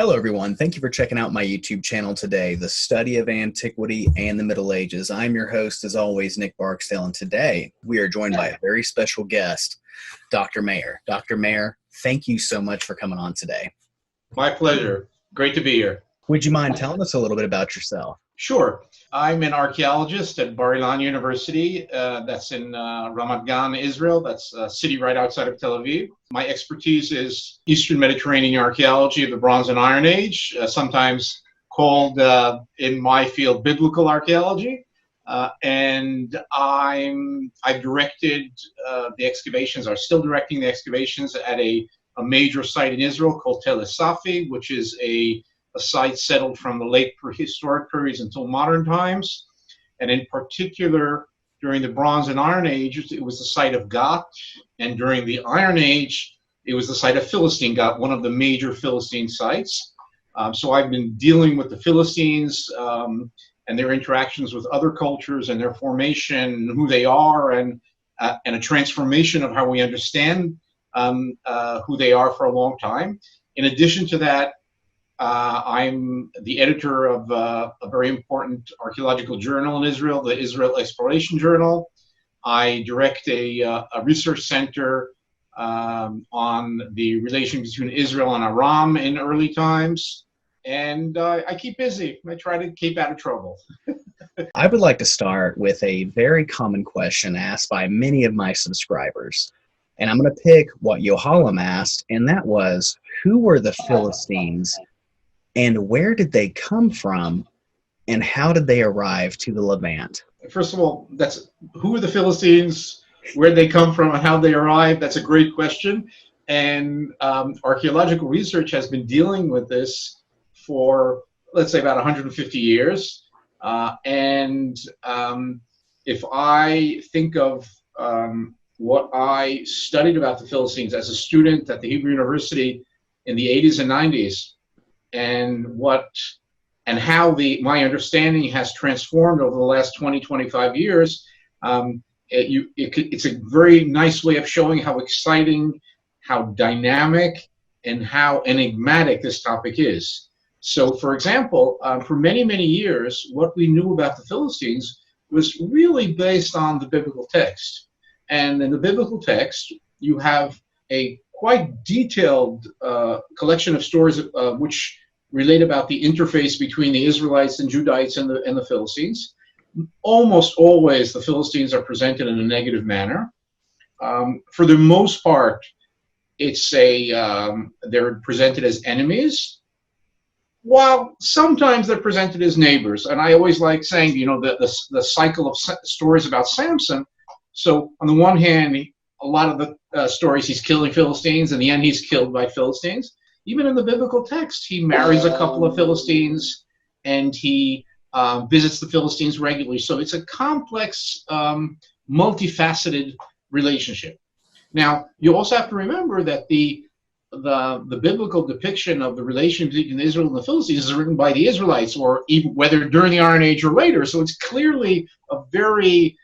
Hello, everyone. Thank you for checking out my YouTube channel today, The Study of Antiquity and the Middle Ages. I'm your host, as always, Nick Barksdale, and today we are joined by a very special guest, Dr. Maeir. Dr. Maeir, thank you so much for coming on today. My pleasure. Great to be here. Would you mind telling us a little bit about yourself? Sure. I'm an archaeologist at Bar Ilan University. That's in Ramat Gan, Israel. That's a city right outside of Tel Aviv. My expertise is Eastern Mediterranean archaeology of the Bronze and Iron Age, sometimes called, in my field, biblical archaeology. And I've directed the excavations, are still directing the excavations at a major site in Israel called Tel Safi, which is a site settled from the late prehistoric periods until modern times. And in particular, during the Bronze and Iron Ages, it was the site of Gat. And during the Iron Age, it was the site of Philistine Gat, one of the major Philistine sites. So I've been dealing with the Philistines and their interactions with other cultures and their formation, who they are, and a transformation of how we understand who they are for a long time. In addition to that, I'm the editor of a very important archaeological journal in Israel, the Israel Exploration Journal. I direct a research center on the relation between Israel and Aram in early times. And I keep busy. I try to keep out of trouble. I would like to start with a very common question asked by many of my subscribers. And I'm going to pick what Yohalam asked, and that was, who were the Philistines? And where did they come from, and how did they arrive to the Levant? First of all, who are the Philistines, where did they come from, and how they arrived? That's a great question. And archaeological research has been dealing with this for, let's say, about 150 years. If I think of what I studied about the Philistines as a student at the Hebrew University in the 80s and 90s, and how my understanding has transformed over the last 20, 25 years, it's a very nice way of showing how exciting, how dynamic, and how enigmatic this topic is. So, for example, for many, many years, what we knew about the Philistines was really based on the biblical text. And in the biblical text, you have a quite detailed collection of stories which relate about the interface between the Israelites and Judites and the Philistines. Almost always the Philistines are presented in a negative manner. For the most part, they're presented as enemies, while sometimes they're presented as neighbors. And I always like saying, the cycle of stories about Samson. So on the one hand, a lot of the stories, he's killing Philistines, in the end he's killed by Philistines. Even in the biblical text, he marries a couple of Philistines, and he visits the Philistines regularly. So it's a complex, multifaceted relationship. Now, you also have to remember that the biblical depiction of the relation between Israel and the Philistines is written by the Israelites, or even whether during the Iron Age or later. So it's clearly a very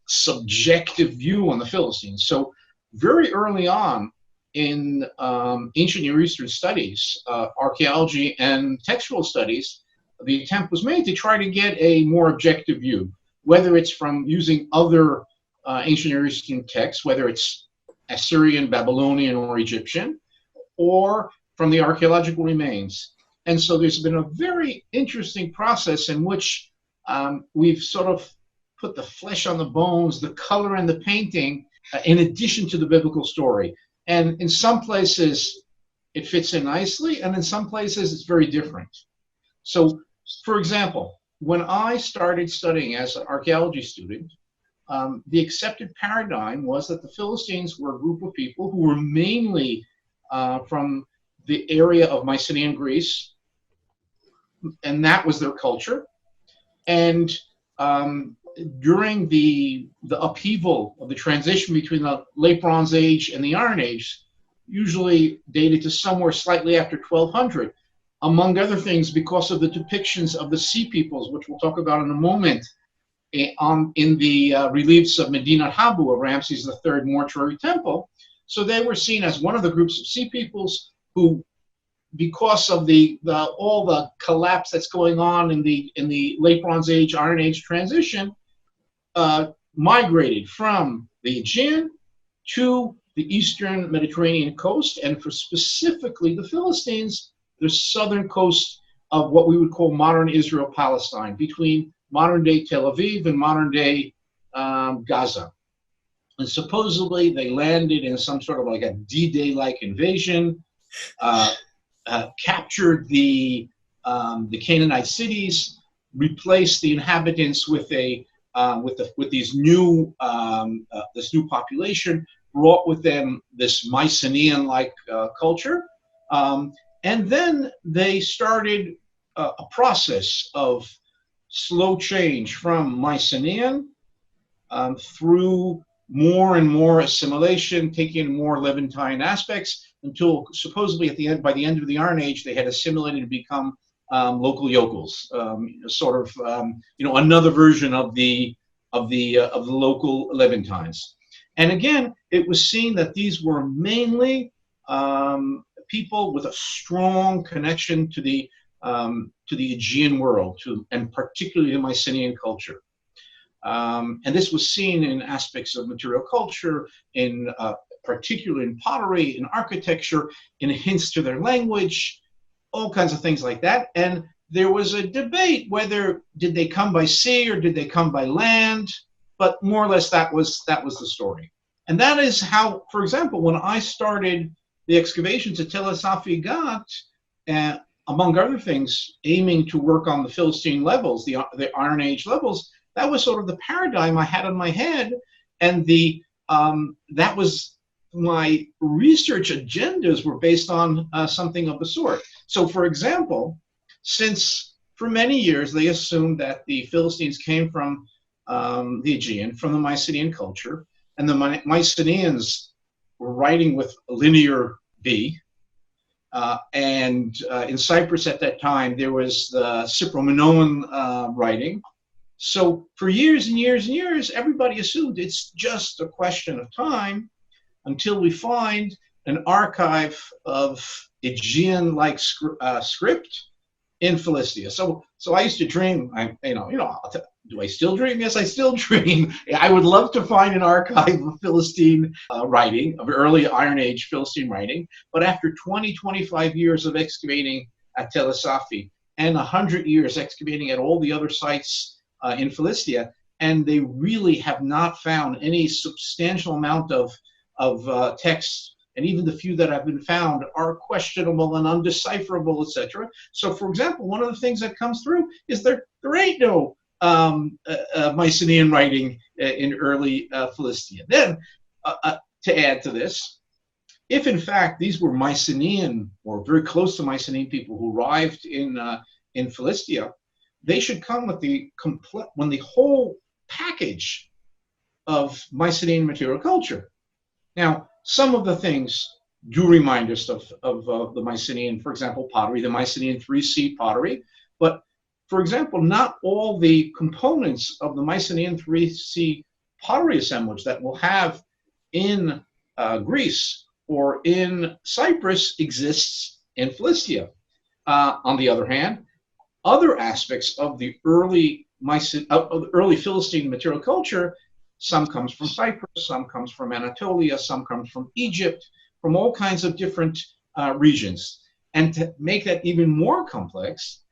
subjective view on the Philistines. So very early on in ancient Near Eastern studies, archaeology and textual studies, the attempt was made to try to get a more objective view, whether it's from using other ancient Near Eastern texts, whether it's Assyrian, Babylonian, or Egyptian, or from the archaeological remains. And so there's been a very interesting process in which we've sort of put the flesh on the bones, the color and the painting, in addition to the biblical story. And in some places, it fits in nicely, and in some places, it's very different. So, for example, when I started studying as an archaeology student, the accepted paradigm was that the Philistines were a group of people who were mainly from the area of Mycenaean Greece, and that was their culture. And during the upheaval of the transition between the late Bronze Age and the Iron Age, usually dated to somewhere slightly after 1200, among other things, because of the depictions of the sea peoples, which we'll talk about in a moment, in the reliefs of Medinat Habu, of Ramses III mortuary temple. So they were seen as one of the groups of sea peoples who because of all the collapse that's going on in the late Bronze Age, Iron Age transition, migrated from the Aegean to the eastern Mediterranean coast, and for specifically the Philistines, the southern coast of what we would call modern Israel, Palestine, between modern-day Tel Aviv and modern-day Gaza. And supposedly they landed in some sort of like a D-Day-like invasion, captured the Canaanite cities, replaced the inhabitants with these new this new population, brought with them this Mycenaean-like culture, and then they started a process of slow change from Mycenaean through more and more assimilation, taking more Levantine aspects, until supposedly by the end of the Iron Age, they had assimilated and become local yokels, sort of another version of the local Levantines. And again, it was seen that these were mainly people with a strong connection to the Aegean world, and particularly the Mycenaean culture. And this was seen in aspects of material culture, particularly in pottery, in architecture, in hints to their language, all kinds of things like that. And there was a debate whether did they come by sea or did they come by land, but more or less that was the story. And that is how, for example, when I started the excavations at Tel Asafi Gat, among other things, aiming to work on the Philistine levels, the Iron Age levels, that was sort of the paradigm I had in my head, and that was my research agendas were based on something of the sort. So, for example, since for many years they assumed that the Philistines came from the Aegean, from the Mycenaean culture, and the Mycenaeans were writing with linear B. And in Cyprus at that time, there was the Cypro-Minoan writing. So for years and years and years, everybody assumed it's just a question of time until we find an archive of Aegean-like script in Philistia. So I used to dream. Do I still dream? Yes, I still dream. I would love to find an archive of Philistine writing, of early Iron Age Philistine writing. But after 25 years of excavating at Tel Asafi and 100 years excavating at all the other sites in Philistia, and they really have not found any substantial amount of text, and even the few that have been found are questionable and undecipherable, etc. So, for example, one of the things that comes through is there ain't no Mycenaean writing in early Philistia. Then, to add to this, if in fact these were Mycenaean or very close to Mycenaean people who arrived in Philistia, they should come with the whole package of Mycenaean material culture. Now, some of the things do remind us of the Mycenaean, for example, pottery, the Mycenaean 3C pottery. But, for example, not all the components of the Mycenaean 3C pottery assemblage that we'll have in Greece or in Cyprus exists in Philistia. On the other hand, other aspects of the early Philistine material culture, some comes from Cyprus, some comes from Anatolia, some comes from Egypt, from all kinds of different regions. And to make that even more complex,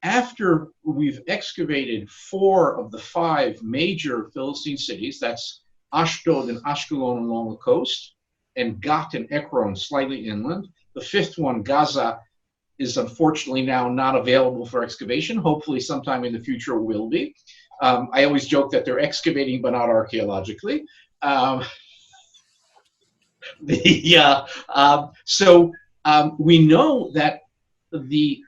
after we've excavated 4 of the 5 major Philistine cities, that's Ashdod and Ashkelon along the coast, and Gat and Ekron slightly inland. The 5th one, Gaza, is unfortunately now not available for excavation. Hopefully sometime in the future will be. I always joke that they're excavating but not archaeologically. So we know that the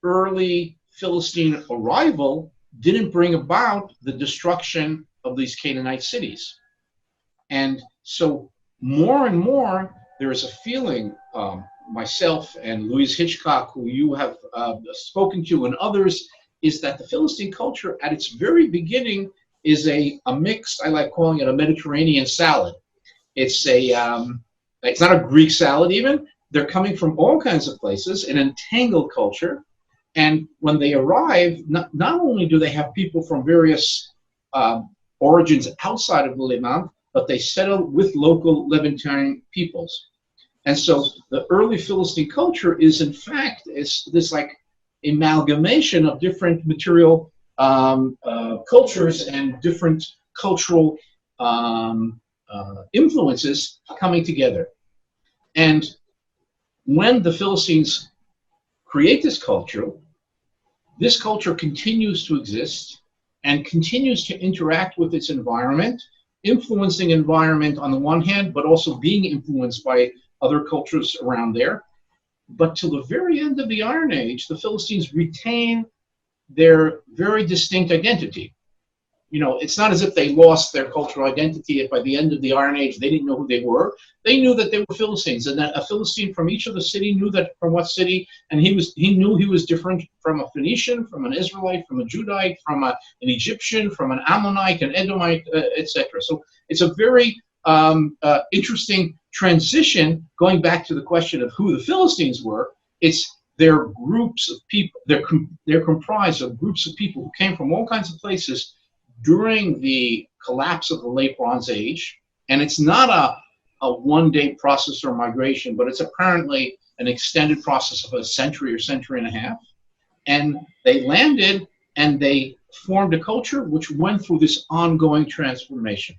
early Philistine arrival didn't bring about the destruction of these Canaanite cities. And so more and more, there is a feeling, myself and Louise Hitchcock, who you have spoken to, and others, is that the Philistine culture at its very beginning is a mixed, I like calling it a Mediterranean salad. It's not a Greek salad even, they're coming from all kinds of places, an entangled culture. And when they arrive, not only do they have people from various origins outside of the Levant, but they settle with local Levantine peoples. And so the early Philistine culture is, in fact, this like amalgamation of different material cultures and different cultural influences coming together. And when the Philistines create this culture continues to exist and continues to interact with its environment, influencing environment on the one hand, but also being influenced by other cultures around there. But till the very end of the Iron Age, the Philistines retain their very distinct identity. You know, it's not as if they lost their cultural identity if by the end of the Iron Age they didn't know who they were. They knew that they were Philistines, and that a Philistine from each of the city knew that from what city, and he knew he was different from a Phoenician, from an Israelite, from a Judite, from an Egyptian, from an Ammonite, an Edomite, etc. So it's a very interesting transition going back to the question of who the Philistines were. They're groups of people. They're comprised of groups of people who came from all kinds of places during the collapse of the Late Bronze Age, and it's not a one-day process or migration, but it's apparently an extended process of a century or century and a half. And they landed and they formed a culture which went through this ongoing transformation.